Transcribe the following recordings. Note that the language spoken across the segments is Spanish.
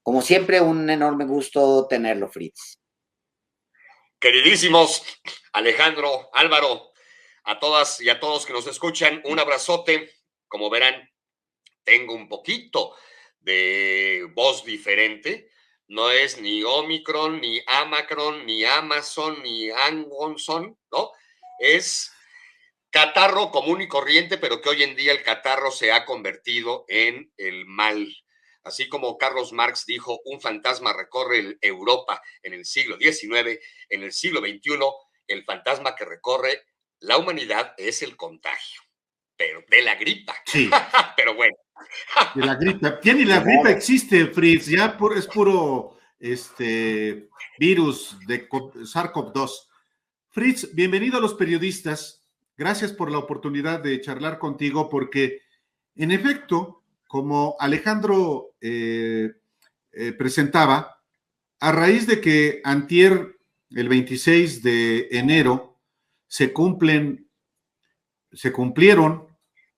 Como siempre, un enorme gusto tenerlo, Fritz. Queridísimos Alejandro, Álvaro, a todas y a todos que nos escuchan, un abrazote. Como verán, tengo un poquito de voz diferente. No es ni Omicron, ni Amacron, ni Amazon, ni Angonson, ¿no? Es catarro común y corriente, pero que hoy en día el catarro se ha convertido en el mal. Así como Carlos Marx dijo, un fantasma recorre Europa en el siglo XIX, en el siglo XXI, el fantasma que recorre la humanidad es el contagio, pero de la gripa. Sí. Pero bueno. De la gripa. Ya ni la gripa existe, Fritz, ya es puro virus de SARS-CoV-2. Fritz, bienvenido a Los Periodistas. Gracias por la oportunidad de charlar contigo, porque en efecto, como Alejandro presentaba, a raíz de que antier, el 26 de enero, se cumplieron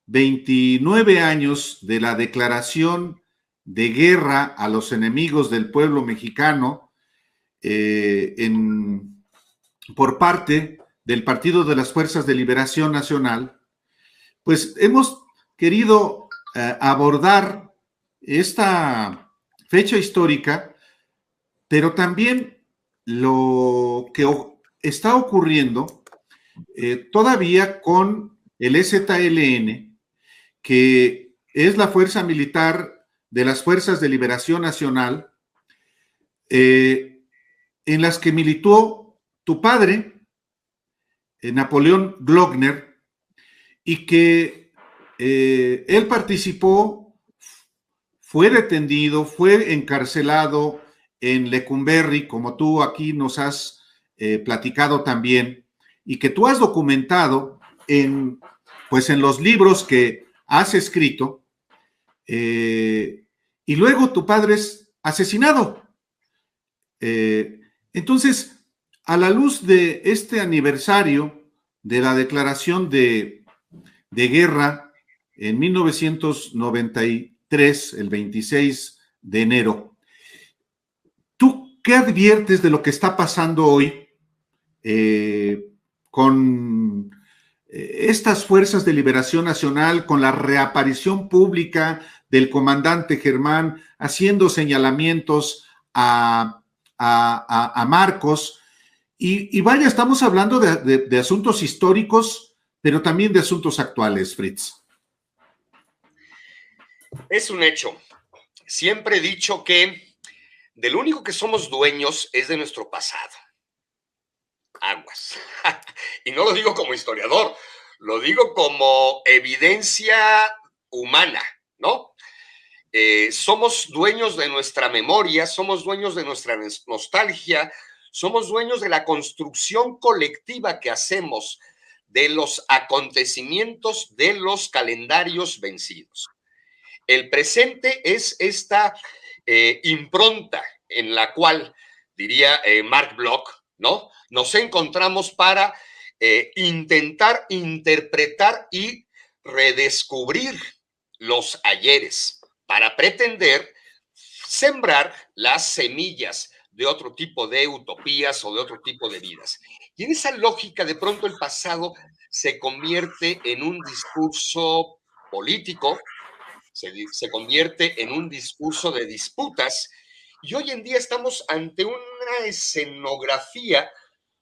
29 años de la declaración de guerra a los enemigos del pueblo mexicano por parte del Partido de las Fuerzas de Liberación Nacional, pues hemos querido abordar esta fecha histórica, pero también lo que está ocurriendo todavía con el EZLN, que es la fuerza militar de las Fuerzas de Liberación Nacional, en las que militó tu padre, Napoleón Glockner, y que él participó, fue detenido, fue encarcelado en Lecumberri, como tú aquí nos has platicado también, y que tú has documentado en los libros que has escrito, y luego tu padre es asesinado. Entonces, a la luz de este aniversario de la declaración de guerra en 1993, el 26 de enero, ¿tú qué adviertes de lo que está pasando hoy con estas fuerzas de liberación nacional, con la reaparición pública del comandante Germán, haciendo señalamientos a Marcos? Y vaya, estamos hablando de asuntos históricos, pero también de asuntos actuales, Fritz. Es un hecho. Siempre he dicho que de lo único que somos dueños es de nuestro pasado. Aguas. Y no lo digo como historiador, lo digo como evidencia humana, ¿no? Somos dueños de nuestra memoria, somos dueños de nuestra nostalgia, somos dueños de la construcción colectiva que hacemos de los acontecimientos de los calendarios vencidos. El presente es esta impronta en la cual, diría Marc Bloch, ¿no? Nos encontramos para intentar interpretar y redescubrir los ayeres, para pretender sembrar las semillas de otro tipo de utopías o de otro tipo de vidas. Y en esa lógica, de pronto el pasado se convierte en un discurso político, se convierte en un discurso de disputas, y hoy en día estamos ante una escenografía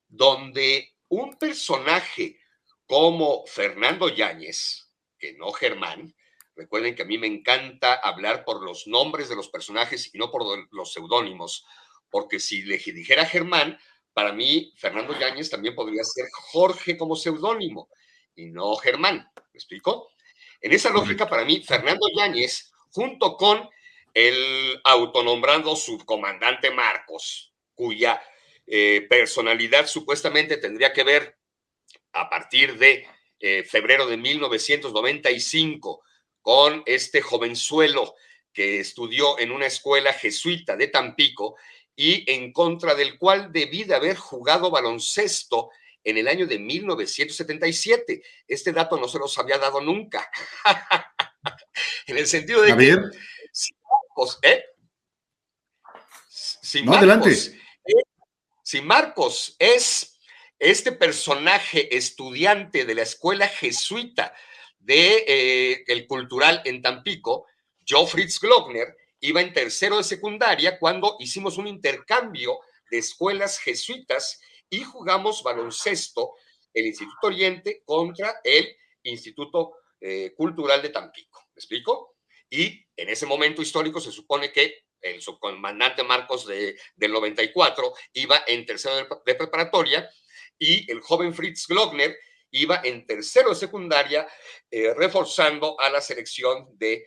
donde un personaje como Fernando Yáñez, que no Germán, recuerden que a mí me encanta hablar por los nombres de los personajes y no por los seudónimos, porque si le dijera Germán, para mí Fernando Yáñez también podría ser Jorge como seudónimo y no Germán. ¿Me explico? En esa lógica, para mí, Fernando Yáñez, junto con el autonombrado subcomandante Marcos, cuya personalidad supuestamente tendría que ver a partir de febrero de 1995 con este jovenzuelo que estudió en una escuela jesuita de Tampico y en contra del cual debí de haber jugado baloncesto en el año de 1977. Este dato no se los había dado nunca. En el sentido de que... A ver. ¿Eh? Si No, Marcos, adelante. si Marcos es este personaje estudiante de la escuela jesuita de el cultural en Tampico, yo, Fritz Glockner, iba en tercero de secundaria cuando hicimos un intercambio de escuelas jesuitas y jugamos baloncesto el Instituto Oriente contra el Instituto Cultural de Tampico. ¿Me explico? Y en ese momento histórico se supone que el subcomandante Marcos del 94 iba en tercero de preparatoria y el joven Fritz Glockner iba en tercero de secundaria, reforzando a la selección de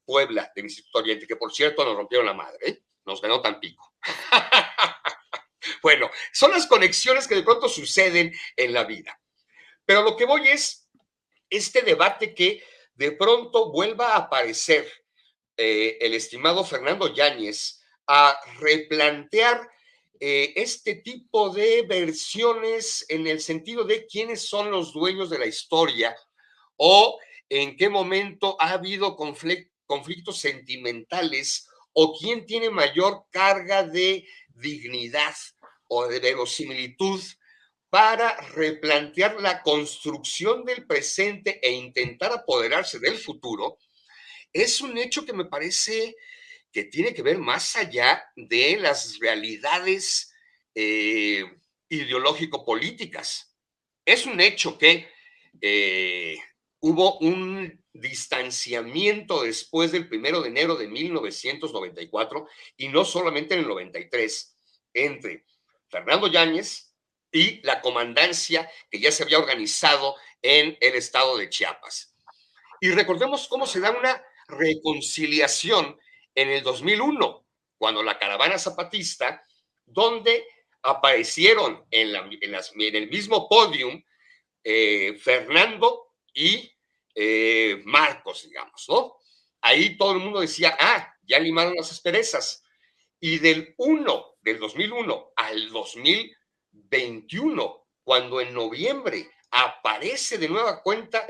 Puebla, del Instituto Oriente, que por cierto nos rompieron la madre, ¿eh? Nos ganó Tampico. Bueno, son las conexiones que de pronto suceden en la vida. Pero lo que voy es este debate que de pronto vuelva a aparecer el estimado Fernando Yáñez a replantear este tipo de versiones en el sentido de quiénes son los dueños de la historia o en qué momento ha habido conflictos sentimentales o quién tiene mayor carga de dignidad o de verosimilitud para replantear la construcción del presente e intentar apoderarse del futuro, es un hecho que me parece que tiene que ver más allá de las realidades eh, ideológico-políticas. Es un hecho que hubo un distanciamiento después del 1 de enero de 1994 y no solamente en el 93 entre Fernando Yáñez y la comandancia que ya se había organizado en el estado de Chiapas. Y recordemos cómo se da una reconciliación en el 2001, cuando la caravana zapatista, donde aparecieron en el mismo podium Fernando y Marcos, digamos, ¿no? Ahí todo el mundo decía, ya limaron las asperezas. Y del 2001 al 2021, cuando en noviembre aparece de nueva cuenta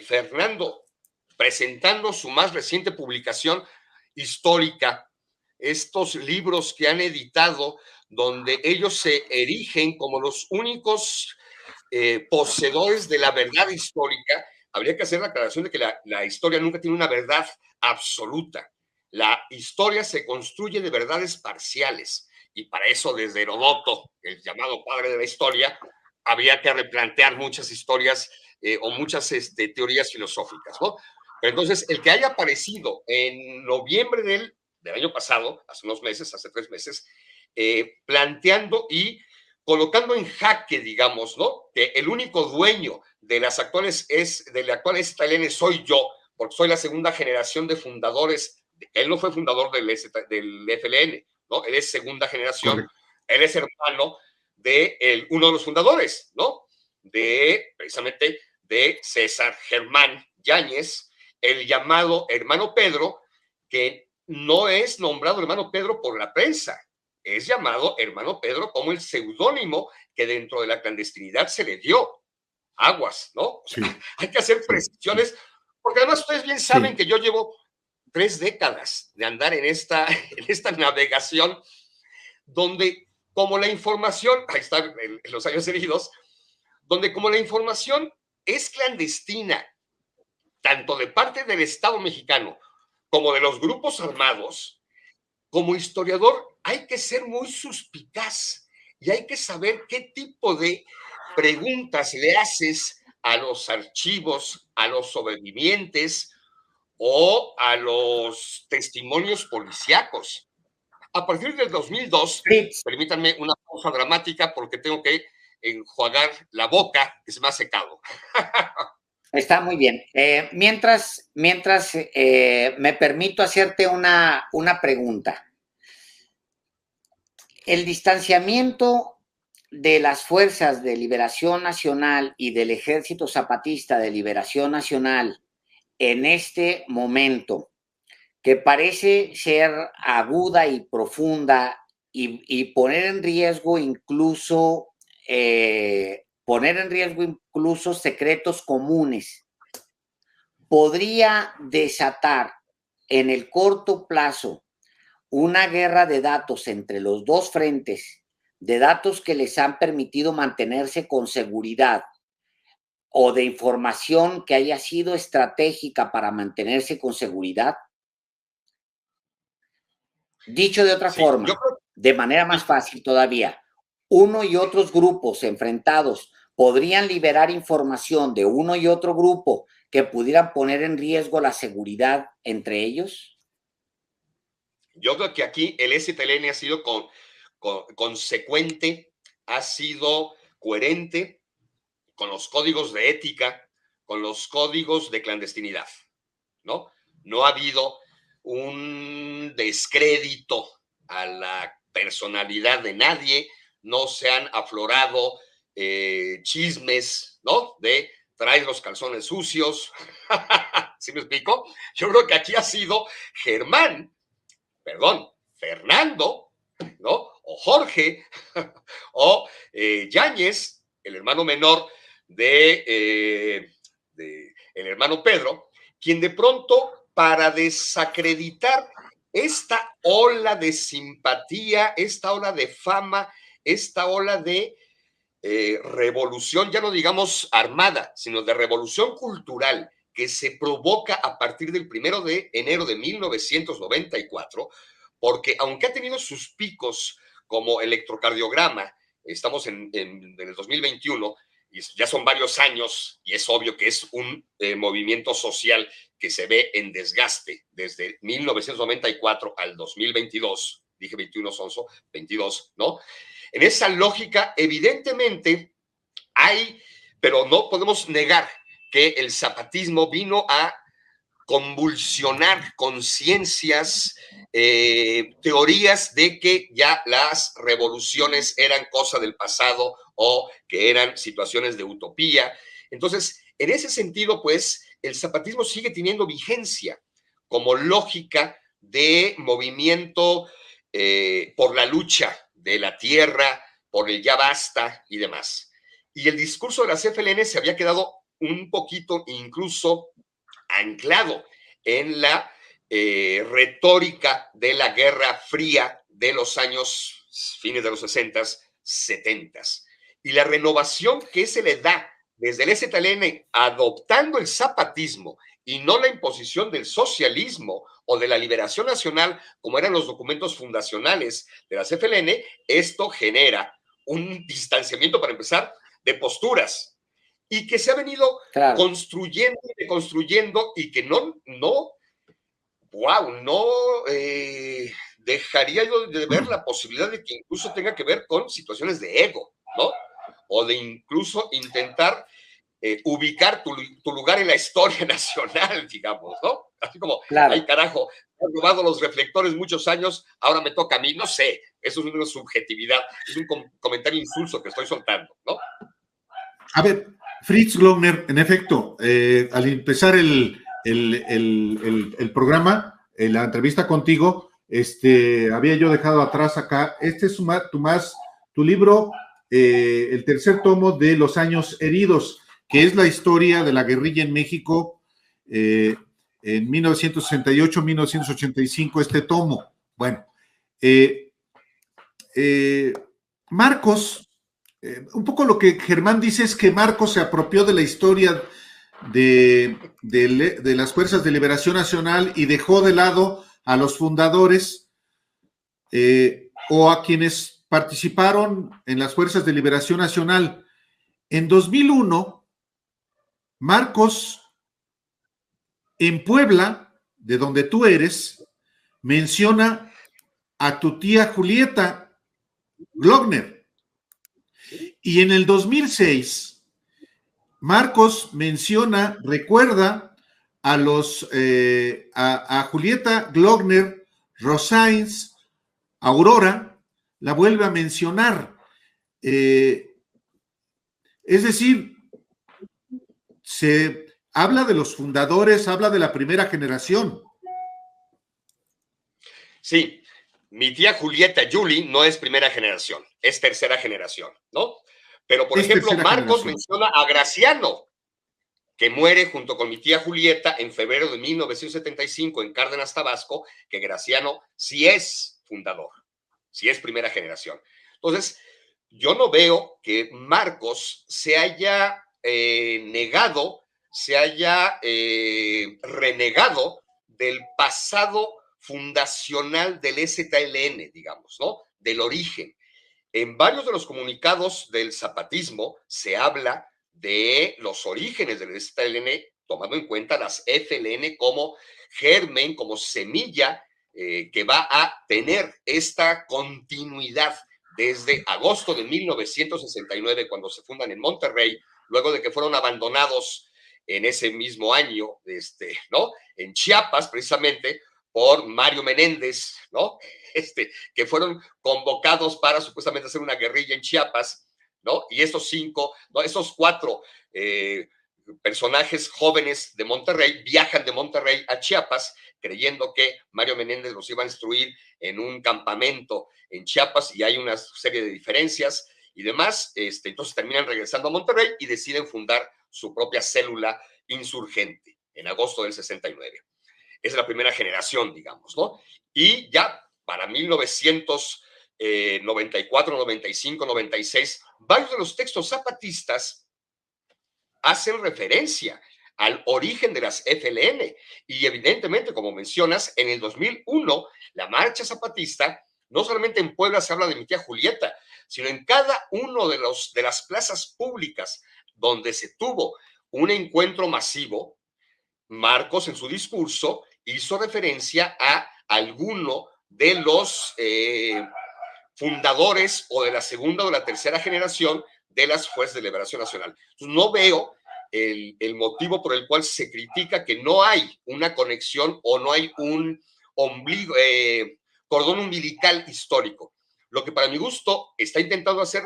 Fernando presentando su más reciente publicación histórica, estos libros que han editado, donde ellos se erigen como los únicos poseedores de la verdad histórica. Habría que hacer la aclaración de que la historia nunca tiene una verdad absoluta. La historia se construye de verdades parciales y para eso desde Heródoto, el llamado padre de la historia, había que replantear muchas historias o muchas teorías filosóficas, ¿no? Pero entonces, el que haya aparecido en noviembre del año pasado, hace unos meses, hace 3 meses, planteando y colocando en jaque, digamos, ¿no? Que el único dueño de la actual STLN soy yo, porque soy la segunda generación de fundadores. Él no fue fundador del FLN, ¿no? Él es segunda generación, correcto. Él es hermano de uno de los fundadores, ¿no? Precisamente de César Germán Yáñez, el llamado hermano Pedro, que no es nombrado hermano Pedro por la prensa, es llamado hermano Pedro como el seudónimo que dentro de la clandestinidad se le dio. Aguas, ¿no? O sea, sí. Hay que hacer precisiones, porque además ustedes bien saben que yo llevo 3 décadas de andar en esta navegación, donde como la información, ahí está en los años heridos, donde como la información es clandestina, tanto de parte del Estado mexicano como de los grupos armados, como historiador hay que ser muy suspicaz y hay que saber qué tipo de preguntas le haces a los archivos, a los sobrevivientes o a los testimonios policíacos. A partir del 2002, permítanme una pausa dramática porque tengo que enjuagar la boca que se me ha secado. Está muy bien. Mientras me permito hacerte una pregunta. El distanciamiento de las Fuerzas de Liberación Nacional y del Ejército Zapatista de Liberación Nacional en este momento, que parece ser aguda y profunda y poner en riesgo incluso secretos comunes, podría desatar en el corto plazo una guerra de datos entre los dos frentes, de datos que les han permitido mantenerse con seguridad o de información que haya sido estratégica para mantenerse con seguridad. Dicho de otra forma, de manera más fácil todavía, uno y otros grupos enfrentados podrían liberar información de uno y otro grupo que pudieran poner en riesgo la seguridad entre ellos. Yo creo que aquí el STLN ha sido consecuente, ha sido coherente con los códigos de ética, con los códigos de clandestinidad, ¿no? No ha habido un descrédito a la personalidad de nadie, no se han aflorado chismes, ¿no? De traes los calzones sucios, ¿sí me explico? Yo creo que aquí ha sido Fernando, ¿no? O Jorge, o Yáñez, el hermano menor de el hermano Pedro, quien de pronto, para desacreditar esta ola de simpatía, esta ola de fama, esta ola de revolución, ya no digamos armada, sino de revolución cultural que se provoca a partir del 1 de enero de 1994, porque aunque ha tenido sus picos como electrocardiograma, estamos en el 2021, y ya son varios años, y es obvio que es un movimiento social que se ve en desgaste desde 1994 al 2022, dije 21, Sonso, 22, ¿no? En esa lógica, evidentemente, hay, pero no podemos negar que el zapatismo vino a convulsionar conciencias, teorías de que ya las revoluciones eran cosa del pasado o que eran situaciones de utopía. Entonces, en ese sentido, pues, el zapatismo sigue teniendo vigencia como lógica de movimiento por la lucha de la tierra, por el ya basta y demás. Y el discurso de la CFLN se había quedado un poquito incluso anclado en la retórica de la Guerra Fría de los años fines de los 60s, 70s. Y la renovación que se le da desde el STLN adoptando el zapatismo y no la imposición del socialismo o de la liberación nacional, como eran los documentos fundacionales de la CFLN, esto genera un distanciamiento, para empezar, de posturas y que se ha venido construyendo y construyendo y que no dejaría yo de ver la posibilidad de que incluso tenga que ver con situaciones de ego, ¿no? O de incluso intentar ubicar tu lugar en la historia nacional, digamos, ¿no? Así como, ay carajo, he robado los reflectores muchos años, ahora me toca a mí, no sé, eso es una subjetividad, es un comentario insulso que estoy soltando, ¿no? A ver, Fritz Glockner, en efecto, al empezar el programa, la entrevista contigo, había yo dejado atrás acá, este es tu libro, el tercer tomo de Los Años Heridos, que es la historia de la guerrilla en México en 1968-1985, este tomo. Bueno, Marcos, un poco lo que Germán dice es que Marcos se apropió de la historia de las Fuerzas de Liberación Nacional y dejó de lado a los fundadores o a quienes participaron en las Fuerzas de Liberación Nacional. En 2001, Marcos, en Puebla, de donde tú eres, menciona a tu tía Julieta Glockner. Y en el 2006, Marcos recuerda a Julieta Glockner, Rosains, Aurora, la vuelve a mencionar. Es decir, se habla de los fundadores, habla de la primera generación. Sí, mi tía Julieta Yuli no es primera generación, es tercera generación, ¿no? Pero, por ejemplo, Marcos menciona a Graciano, que muere junto con mi tía Julieta en febrero de 1975 en Cárdenas, Tabasco, que Graciano sí es fundador, sí es primera generación. Entonces, yo no veo que Marcos se haya negado, se haya renegado del pasado fundacional del EZLN, digamos, ¿no? Del origen. En varios de los comunicados del zapatismo se habla de los orígenes del EZLN, tomando en cuenta las FLN como germen, como semilla que va a tener esta continuidad desde agosto de 1969, cuando se fundan en Monterrey, luego de que fueron abandonados en ese mismo año, ¿no? En Chiapas, precisamente, por Mario Menéndez, ¿no? Que fueron convocados para supuestamente hacer una guerrilla en Chiapas, ¿no? Y estos cuatro personajes jóvenes de Monterrey viajan de Monterrey a Chiapas creyendo que Mario Menéndez los iba a instruir en un campamento en Chiapas, y hay una serie de diferencias y demás. Entonces terminan regresando a Monterrey y deciden fundar su propia célula insurgente en agosto del 69. Esa es la primera generación, digamos, ¿no? Y ya para 1994, 95, 96, varios de los textos zapatistas hacen referencia al origen de las FLN. Y evidentemente, como mencionas, en el 2001, la marcha zapatista, no solamente en Puebla se habla de mi tía Julieta, sino en cada uno de las plazas públicas donde se tuvo un encuentro masivo. Marcos, en su discurso, hizo referencia a alguno de los fundadores o de la segunda o la tercera generación de las Fuerzas de Liberación Nacional. Entonces, no veo el motivo por el cual se critica que no hay una conexión o no hay un ombligo, cordón umbilical histórico. Lo que para mi gusto está intentando hacer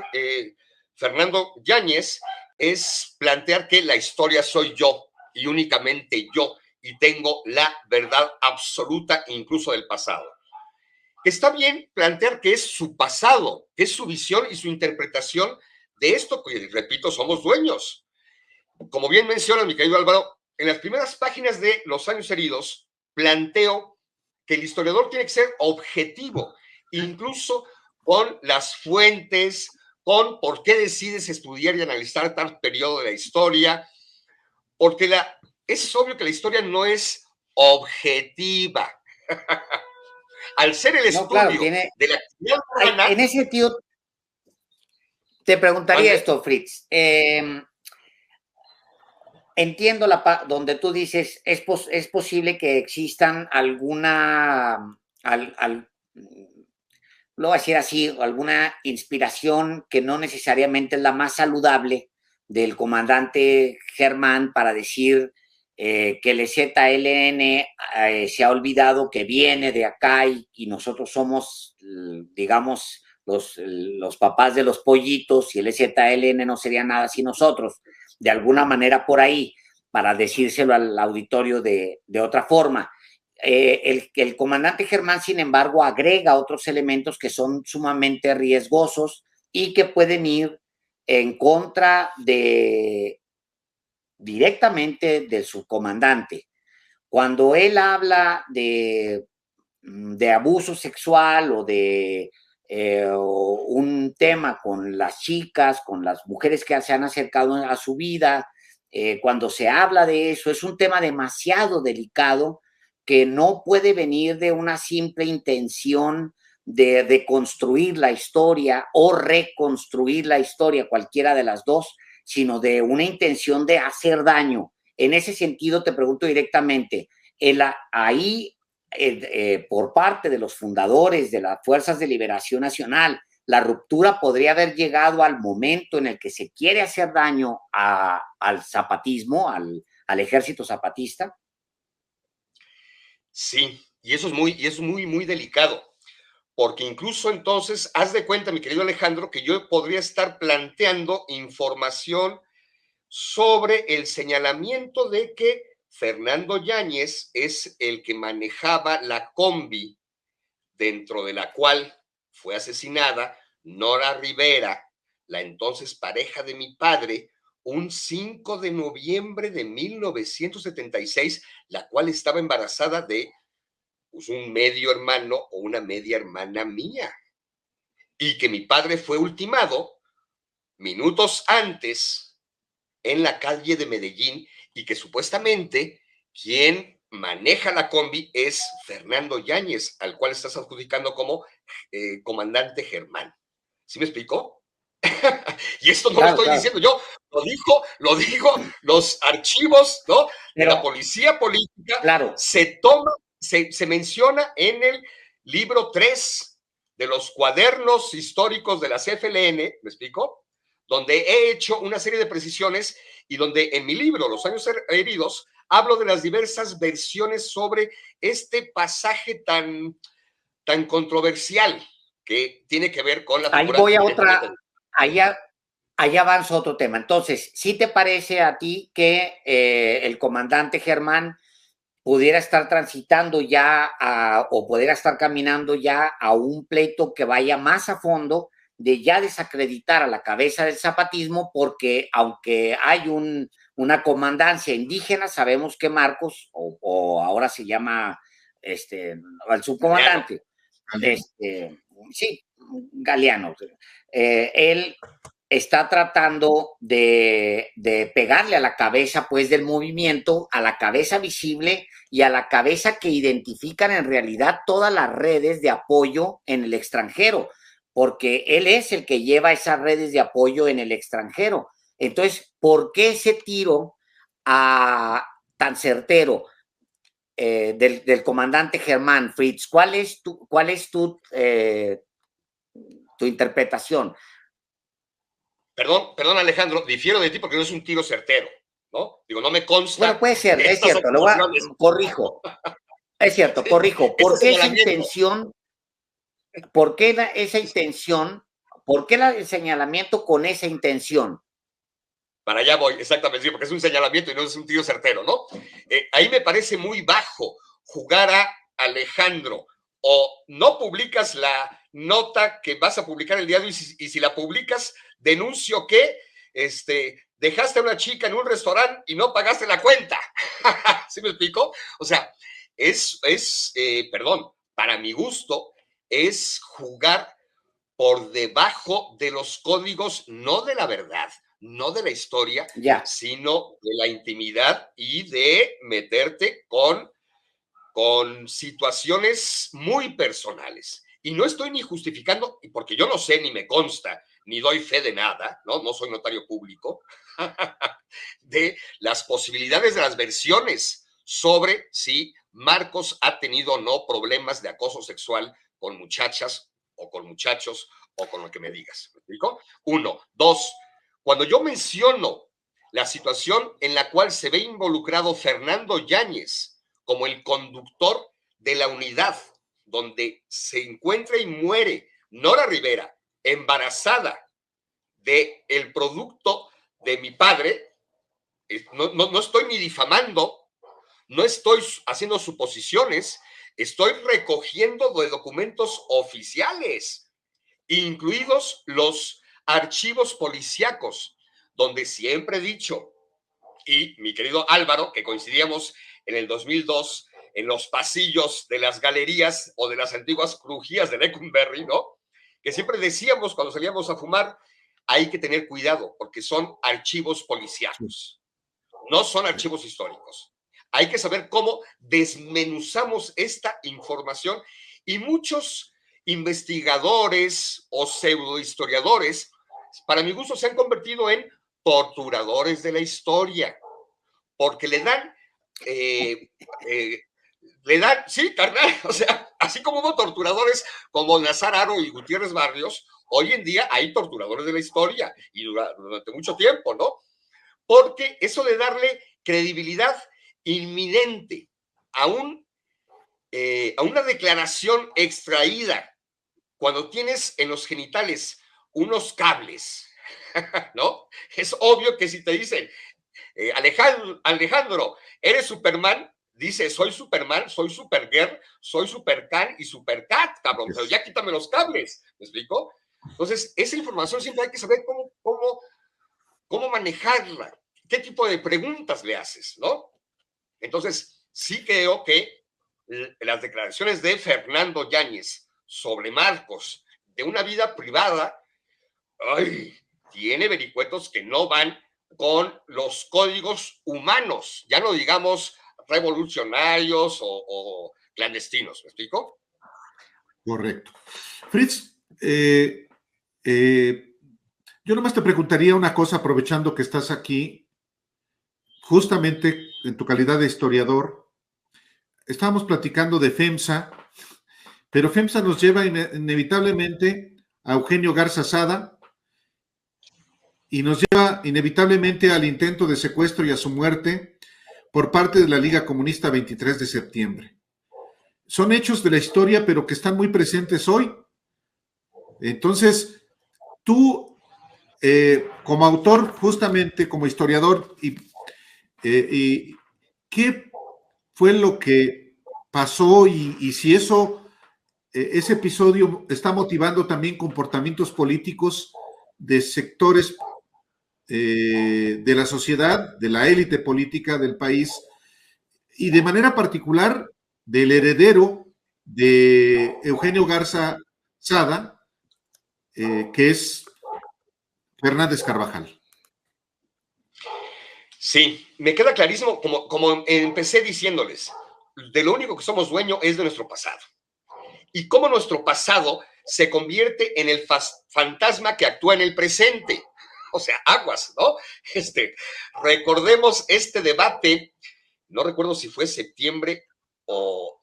Fernando Yáñez es plantear que la historia soy yo y únicamente yo, y tengo la verdad absoluta incluso del pasado. Está bien plantear que es su pasado, que es su visión y su interpretación de esto, que, repito, somos dueños. Como bien menciona mi querido Álvaro, en las primeras páginas de Los Años Heridos planteo que el historiador tiene que ser objetivo, incluso con las fuentes, con por qué decides estudiar y analizar tal periodo de la historia, porque es obvio que la historia no es objetiva. Al ser el estudio claro, de la actividad humana. En ese sentido, te preguntaría esto, Fritz. Entiendo donde tú dices, es posible que existan alguna, lo voy a decir así, alguna inspiración que no necesariamente es la más saludable del comandante Germán para decir que el ZLN se ha olvidado que viene de acá y nosotros somos, digamos, los papás de los pollitos, y el ZLN no sería nada sin nosotros, de alguna manera por ahí, para decírselo al auditorio de otra forma. El comandante Germán, sin embargo, agrega otros elementos que son sumamente riesgosos y que pueden ir en contra directamente del subcomandante. Cuando él habla de abuso sexual o de un tema con las chicas, con las mujeres que se han acercado a su vida, cuando se habla de eso, es un tema demasiado delicado que no puede venir de una simple intención de construir la historia o reconstruir la historia, cualquiera de las dos, sino de una intención de hacer daño. En ese sentido, te pregunto directamente, ahí, por parte de los fundadores de las Fuerzas de Liberación Nacional, la ruptura podría haber llegado al momento en el que se quiere hacer daño al zapatismo, al ejército zapatista. Sí, y eso es muy delicado, porque incluso entonces, haz de cuenta, mi querido Alejandro, que yo podría estar planteando información sobre el señalamiento de que Fernando Yáñez es el que manejaba la combi dentro de la cual fue asesinada Nora Rivera, la entonces pareja de mi padre, un 5 de noviembre de 1976, la cual estaba embarazada de pues, un medio hermano o una media hermana mía. Y que mi padre fue ultimado minutos antes en la calle de Medellín y que supuestamente quien maneja la combi es Fernando Yáñez, al cual estás adjudicando como comandante Germán. ¿Sí me explicó? Y esto no Claro, lo estoy claro. diciendo yo, lo dijo los archivos, ¿no? De la Pero, policía política, claro, se menciona en el libro 3 de los cuadernos históricos de la CFLN, ¿me explico? Donde he hecho una serie de precisiones y donde en mi libro, Los años heridos, hablo de las diversas versiones sobre este pasaje tan controversial que tiene que ver con la ahí figura, voy a evidentemente. otra, allá, ahí avanzo a otro tema. Entonces, ¿sí te parece a ti que el comandante Germán pudiera estar transitando ya o pudiera estar caminando ya a un pleito que vaya más a fondo de ya desacreditar a la cabeza del zapatismo? Porque aunque hay una comandancia indígena, sabemos que Marcos, o ahora se llama el subcomandante, sí, Galeano, él está tratando de pegarle a la cabeza, pues, del movimiento, a la cabeza visible y a la cabeza que identifican en realidad todas las redes de apoyo en el extranjero, porque él es el que lleva esas redes de apoyo en el extranjero. Entonces, ¿por qué ese tiro tan certero del comandante Germán Fritz? ¿Cuál es tu interpretación? Perdón, Alejandro, difiero de ti porque no es un tiro certero, ¿no? Digo, no me consta Bueno, puede ser, de es estas cierto, acusaciones. corrijo, es cierto, Sí, corrijo. este ¿Por qué esa señalamiento. intención? ¿Por qué esa intención? ¿Por qué el señalamiento con esa intención? Para allá voy, exactamente, sí, porque es un señalamiento y no es un tiro certero, ¿no? Ahí me parece muy bajo jugar a Alejandro. O no publicas la nota que vas a publicar el día de hoy y si la publicas, denuncio que dejaste a una chica en un restaurante y no pagaste la cuenta. ¿Sí me explico? O sea, perdón, para mi gusto, es jugar por debajo de los códigos, no de la verdad, no de la historia, Ya. sino de la intimidad y de meterte con situaciones muy personales. Y no estoy ni justificando, porque yo no sé ni me consta, ni doy fe de nada, ¿no? No soy notario público, de las posibilidades de las versiones sobre si Marcos ha tenido o no problemas de acoso sexual con muchachas o con muchachos o con lo que me digas. ¿Me explico? Uno. Dos, cuando yo menciono la situación en la cual se ve involucrado Fernando Yáñez como el conductor de la unidad donde se encuentra y muere Nora Rivera, embarazada del producto de mi padre, no estoy ni difamando, no estoy haciendo suposiciones, estoy recogiendo de documentos oficiales, incluidos los archivos policíacos, donde siempre he dicho, y mi querido Álvaro, que coincidíamos en el 2002 en los pasillos de las galerías o de las antiguas crujías de Lecumberri, ¿no? Que siempre decíamos cuando salíamos a fumar, hay que tener cuidado porque son archivos policíacos, no son archivos históricos. Hay que saber cómo desmenuzamos esta información y muchos investigadores o pseudohistoriadores, para mi gusto, se han convertido en torturadores de la historia, porque sí, carnal, o sea, así como hubo torturadores como Nazar Haro y Gutiérrez Barrios, hoy en día hay torturadores de la historia y durante mucho tiempo, ¿no? Porque eso de darle credibilidad inminente a una declaración extraída cuando tienes en los genitales unos cables, ¿no? Es obvio que si te dicen, Alejandro, ¿eres Superman? Dice, soy Superman, soy Supergirl, soy Supercan y Supercat, cabrón, pero ya quítame los cables, ¿me explico? Entonces, esa información siempre hay que saber cómo cómo manejarla, qué tipo de preguntas le haces, ¿no? Entonces, sí creo que las declaraciones de Fernando Yáñez sobre Marcos, de una vida privada, ay, tiene vericuetos que no van con los códigos humanos, ya no digamos revolucionarios o clandestinos, ¿me explico? Correcto. Fritz, yo nomás te preguntaría una cosa, aprovechando que estás aquí, justamente en tu calidad de historiador. Estábamos platicando de FEMSA, pero FEMSA nos lleva inevitablemente a Eugenio Garza Sada y nos lleva inevitablemente al intento de secuestro y a su muerte por parte de la Liga Comunista 23 de septiembre. Son hechos de la historia, pero que están muy presentes hoy. Entonces, tú, como autor, justamente como historiador, y ¿qué fue lo que pasó y si eso, ese episodio está motivando también comportamientos políticos de sectores de la sociedad, de la élite política del país y de manera particular del heredero de Eugenio Garza Sada, que es Fernández Carvajal? Sí, me queda clarísimo, como empecé diciéndoles, de lo único que somos dueños es de nuestro pasado. Y cómo nuestro pasado se convierte en el fantasma que actúa en el presente. O sea, aguas, ¿no? Recordemos este debate, no recuerdo si fue septiembre o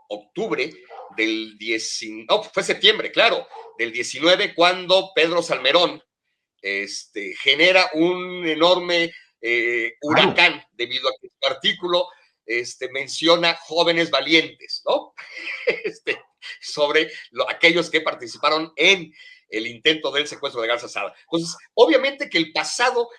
octubre del 19, no, fue septiembre, claro, del 19, cuando Pedro Salmerón genera un enorme huracán, debido a que su artículo menciona jóvenes valientes, ¿no? Sobre aquellos que participaron en el intento del secuestro de Garza Sada. Entonces, obviamente que el pasado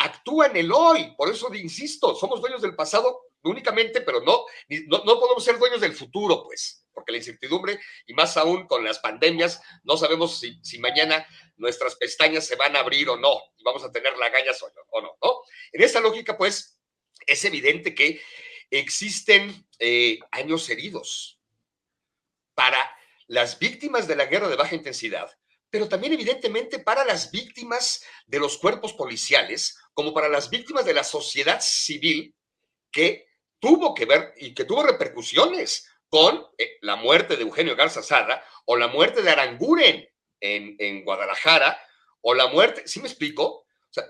actúa en el hoy, por eso insisto, somos dueños del pasado únicamente, pero no podemos ser dueños del futuro, pues, porque la incertidumbre, y más aún con las pandemias, no sabemos si mañana nuestras pestañas se van a abrir o no, y vamos a tener lagañas o no, ¿no? En esta lógica, pues, es evidente que existen años heridos para las víctimas de la guerra de baja intensidad, pero también evidentemente para las víctimas de los cuerpos policiales, como para las víctimas de la sociedad civil, que tuvo que ver y que tuvo repercusiones con la muerte de Eugenio Garza Sada o la muerte de Aranguren en Guadalajara, o la muerte, ¿sí me explico? O sea,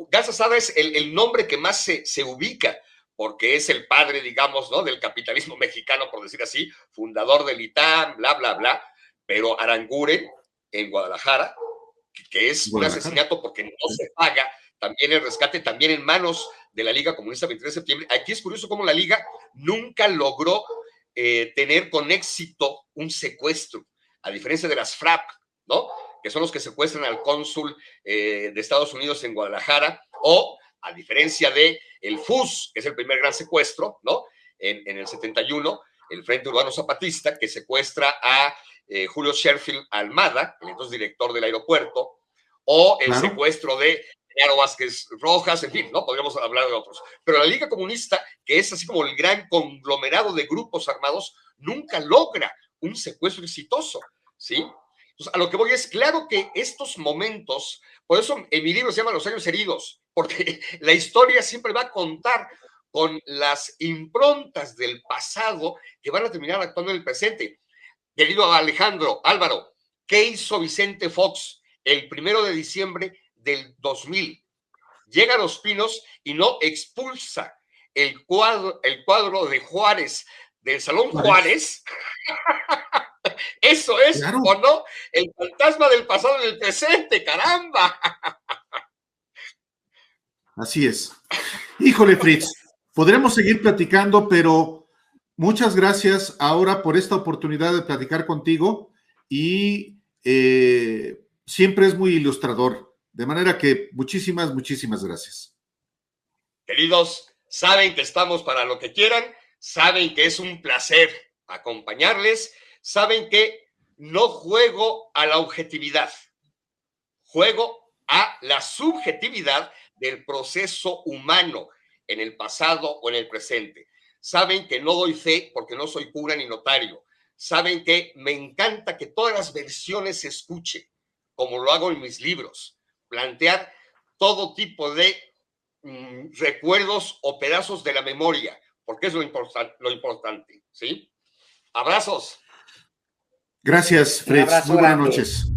Garza Sada es el nombre que más se ubica, porque es el padre, digamos, ¿no?, del capitalismo mexicano, por decir así, fundador del ITAM, bla, bla, bla, pero Aranguren en Guadalajara, que es un asesinato porque no se paga, también el rescate, también en manos de la Liga Comunista 23 de septiembre. Aquí es curioso cómo la Liga nunca logró tener con éxito un secuestro, a diferencia de las FRAP, ¿no?, que son los que secuestran al cónsul de Estados Unidos en Guadalajara, o a diferencia de el FUS, que es el primer gran secuestro, ¿no?, en el 71, el Frente Urbano Zapatista, que secuestra a Julio Sherfield Almada, el entonces director del aeropuerto, o el secuestro de Genaro Vázquez Rojas, en fin, ¿no? Podríamos hablar de otros. Pero la Liga Comunista, que es así como el gran conglomerado de grupos armados, nunca logra un secuestro exitoso, ¿sí? Entonces, a lo que voy es, claro que estos momentos, por eso en mi libro se llama Los años heridos, porque la historia siempre va a contar con las improntas del pasado que van a terminar actuando en el presente. Querido Álvaro, ¿qué hizo Vicente Fox el 1 de diciembre del 2000? Llega a Los Pinos y no expulsa el cuadro de Juárez, del Salón Juárez. Eso es, claro, ¿o no? El fantasma del pasado en el presente, caramba. Así es. Híjole, Fritz, podremos seguir platicando, pero muchas gracias ahora por esta oportunidad de platicar contigo, y siempre es muy ilustrador, de manera que muchísimas gracias. Queridos, saben que estamos para lo que quieran, saben que es un placer acompañarles, saben que no juego a la objetividad, juego a la subjetividad del proceso humano en el pasado o en el presente. Saben que no doy fe porque no soy cura ni notario. Saben que me encanta que todas las versiones se escuchen, como lo hago en mis libros. Plantear todo tipo de recuerdos o pedazos de la memoria, porque es lo importante, ¿sí? Abrazos. Gracias, Fritz. Muy buenas noches.